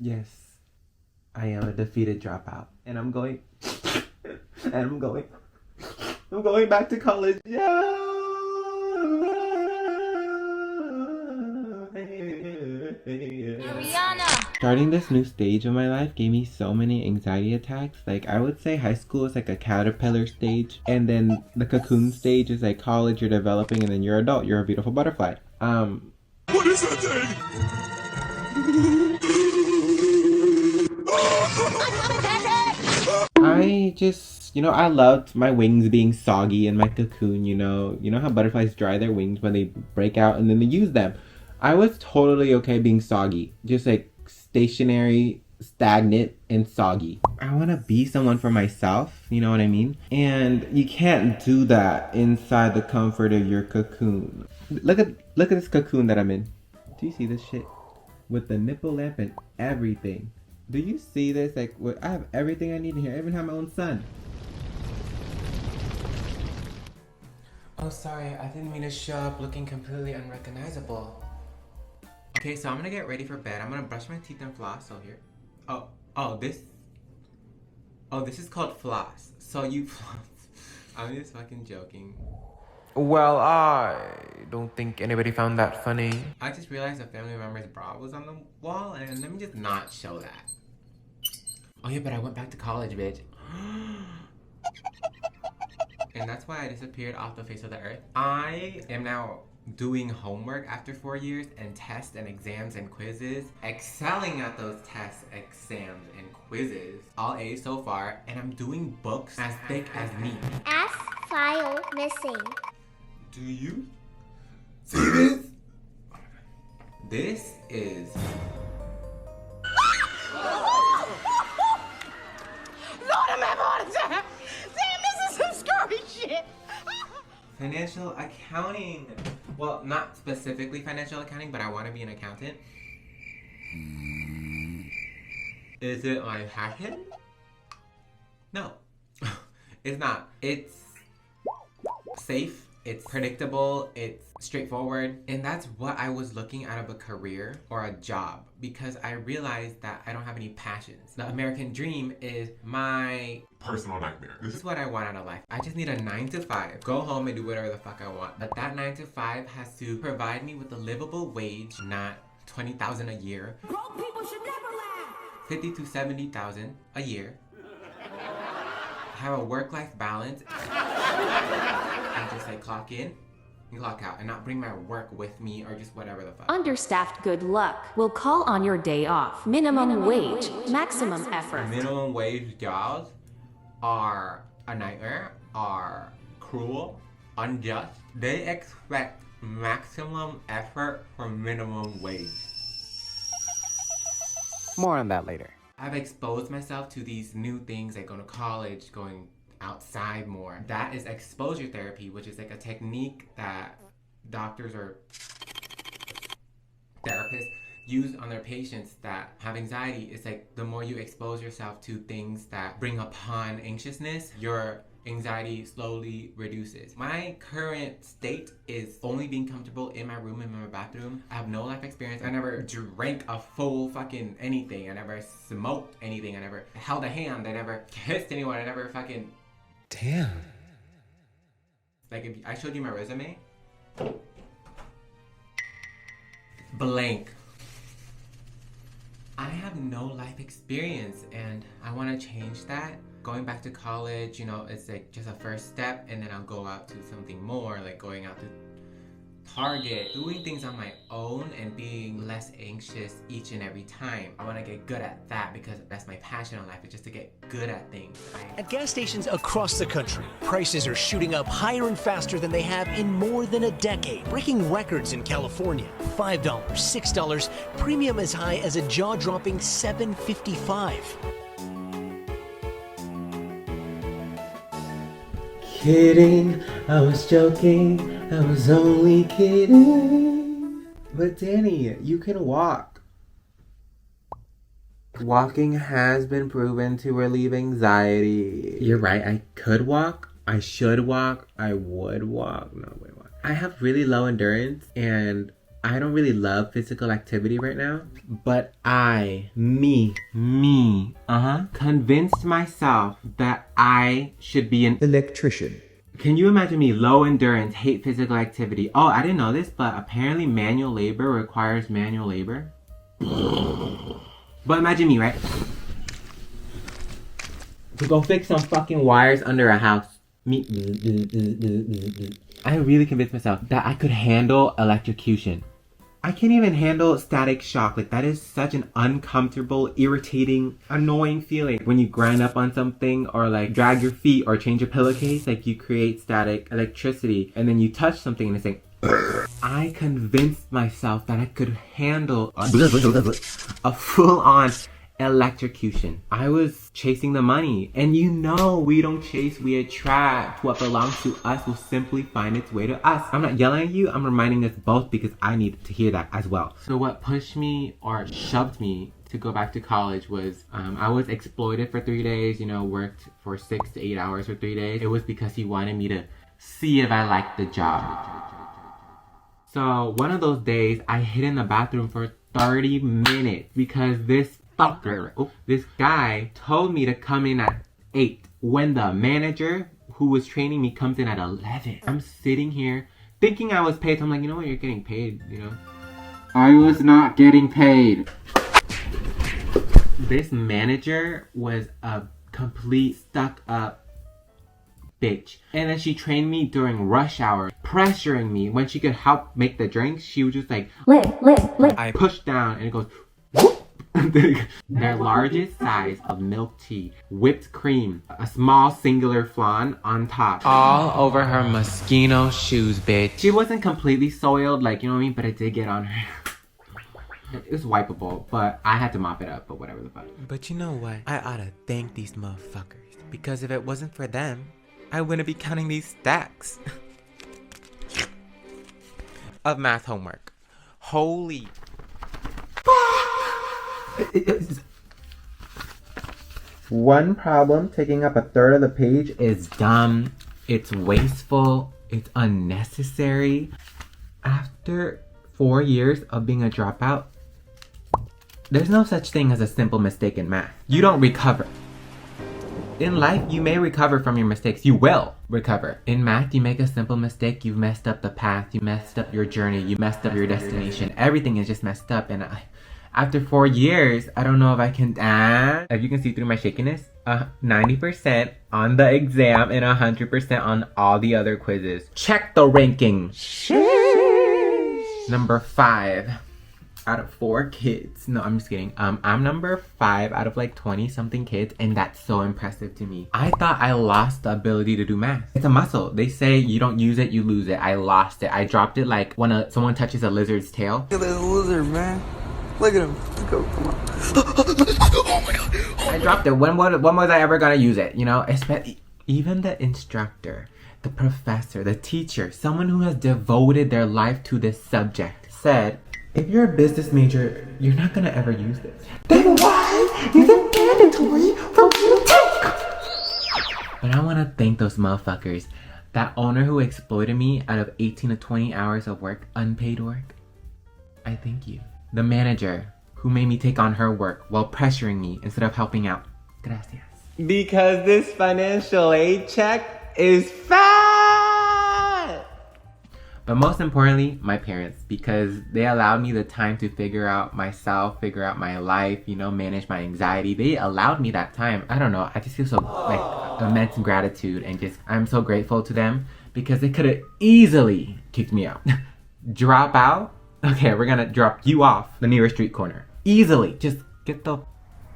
Yes, I am a defeated dropout. And I'm going... and I'm going back to college. Yeah! Rihanna! Starting this new stage of my life gave me so many anxiety attacks. Like, I would say high school is like a caterpillar stage, and then the cocoon stage is like college, you're developing, and then you're adult, you're a beautiful butterfly. What is that thing? I just, I loved my wings being soggy in my cocoon, You know how butterflies dry their wings when they break out and then they use them. I was totally okay being soggy. Just like stationary, stagnant, and soggy. I want to be someone for myself, you know what I mean? And you can't do that inside the comfort of your cocoon. Look at this cocoon that I'm in. Do you see this shit? With the nipple lamp and everything. Do you see this? Like, I have everything I need in here. I even have my own son. Oh, sorry. I didn't mean to show up looking completely unrecognizable. Okay, so I'm gonna get ready for bed. I'm gonna brush my teeth and floss. So here. This is called floss. So you floss. I'm just fucking joking. Well, I don't think anybody found that funny. I just realized a family member's bra was on the wall, and let me just not show that. Oh yeah, but I went back to college, bitch. And that's why I disappeared off the face of the earth. I am now doing homework after 4 years and tests and exams and quizzes. Excelling at those tests, exams, and quizzes. All A's so far. And I'm doing books as thick as me. F file missing. Do you see this? This is... Damn, this is some scary shit. Financial accounting. Well, not specifically financial accounting, but I want to be an accountant. Is it my passion? No. It's not. It's safe. It's predictable. It's straightforward. And that's what I was looking out of a career or a job, because I realized that I don't have any passions. The American dream is my Personal nightmare. This is what I want out of life. I just need a 9 to 5. Go home and do whatever the fuck I want. But that 9 to 5 has to provide me with a livable wage, not $20,000 a year. Broke people should never laugh. 50 to 70,000 a year. Have a work-life balance. And just like clock in and clock out, and not bring my work with me or just whatever the fuck. Understaffed good luck. Will call on your day off. Minimum wage. Maximum effort. Minimum wage jobs are a nightmare, are cruel, unjust. They expect maximum effort for minimum wage. More on that later. I've exposed myself to these new things, like going to college, going outside more. That is exposure therapy, which is like a technique that doctors or therapists use on their patients that have anxiety. It's like the more you expose yourself to things that bring upon anxiousness, your anxiety slowly reduces. My current state is only being comfortable in my room, in my bathroom. I have no life experience. I never drank a full fucking anything. I never smoked anything. I never held a hand. I never kissed anyone. I never fucking... Damn. Like, if I showed you my resume, blank. I have no life experience, and I want to change that. Going back to college, it's like just a first step, and then I'll go out to something more, like going out to Target, doing things on my own and being less anxious each and every time. I want to get good at that, because that's my passion in life, is just to get good at things. At gas stations across the country, prices are shooting up higher and faster than they have in more than a decade, breaking records in California. $5, $6, premium as high as a jaw-dropping $7.55. Kidding, I was joking, I was only kidding. But Danny, you can walk. Walking has been proven to relieve anxiety. You're right, I could walk, I should walk, I would walk. No, wait, what? I have really low endurance, and I don't really love physical activity right now, but convinced myself that I should be an electrician. Can you imagine me? Low endurance, hate physical activity. Oh, I didn't know this, but apparently manual labor requires manual labor. But imagine me, right? To go fix some fucking wires under a house. I really convinced myself that I could handle electrocution. I can't even handle static shock. Like, that is such an uncomfortable, irritating, annoying feeling. When you grind up on something or like drag your feet or change a pillowcase, like you create static electricity and then you touch something and it's like, I convinced myself that I could handle a full-on electrocution. I was chasing the money, and you know we don't chase, we attract. What belongs to us will simply find its way to us. I'm not yelling at you, I'm reminding us both because I needed to hear that as well. So what pushed me or shoved me to go back to college was I was exploited for 3 days, you know, worked for 6 to 8 hours for 3 days. It was because he wanted me to see if I liked the job. So one of those days I hid in the bathroom for 30 minutes because this guy told me to come in at 8 when the manager who was training me comes in at 11. I'm sitting here thinking I was paid. So I'm like, you know what, you're getting paid, you know? I was not getting paid. This manager was a complete stuck up bitch. And then she trained me during rush hour, pressuring me. When she could help make the drinks, she was just like, I pushed down and it goes, their largest size of milk tea, whipped cream, a small singular flan on top. All over her Moschino shoes, bitch. She wasn't completely soiled, like, you know what I mean? But it did get on her. It was wipeable, but I had to mop it up, but whatever the fuck. But you know what? I ought to thank these motherfuckers. Because if it wasn't for them, I wouldn't be counting these stacks of math homework. Holy One problem taking up a third of the page is dumb, it's wasteful, it's unnecessary. After 4 years of being a dropout, there's no such thing as a simple mistake in math. You don't recover. In life, you may recover from your mistakes. You will recover. In math, you make a simple mistake, you've messed up the path, you messed up your journey, you messed up your destination. Everything is just messed up, and after 4 years, I don't know if I can, if you can see through my shakiness, 90% on the exam and 100% on all the other quizzes. Check the ranking. Number 5 out of 4 kids. No, I'm just kidding. I'm number 5 out of like 20 something kids, and that's so impressive to me. I thought I lost the ability to do math. It's a muscle. They say you don't use it, you lose it. I lost it. I dropped it like when someone touches a lizard's tail. Look at this lizard, man. Look at him. Go, come on. Oh my god. Oh, I dropped it. When was I ever gonna use it? You know, even the instructor, the professor, the teacher, someone who has devoted their life to this subject said, if you're a business major, you're not gonna ever use this. Then why is it mandatory for you to take? But I wanna thank those motherfuckers. That owner who exploited me out of 18 to 20 hours of work, unpaid work. I thank you. The manager who made me take on her work while pressuring me instead of helping out. Gracias. Because this financial aid check is fat! But most importantly, my parents, because they allowed me the time to figure out myself, figure out my life, you know, manage my anxiety. They allowed me that time. I don't know, I just feel so like immense gratitude, and just I'm so grateful to them because they could have easily kicked me out. Drop out? Okay, we're gonna drop you off the nearest street corner. Easily, just get the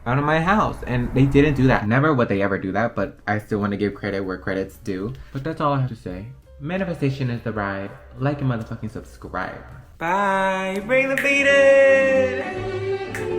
out of my house. And they didn't do that. Never would they ever do that, but I still want to give credit where credit's due. But that's all I have to say. Manifestation is the ride. Like and motherfucking subscribe. Bye! Bring the beat in!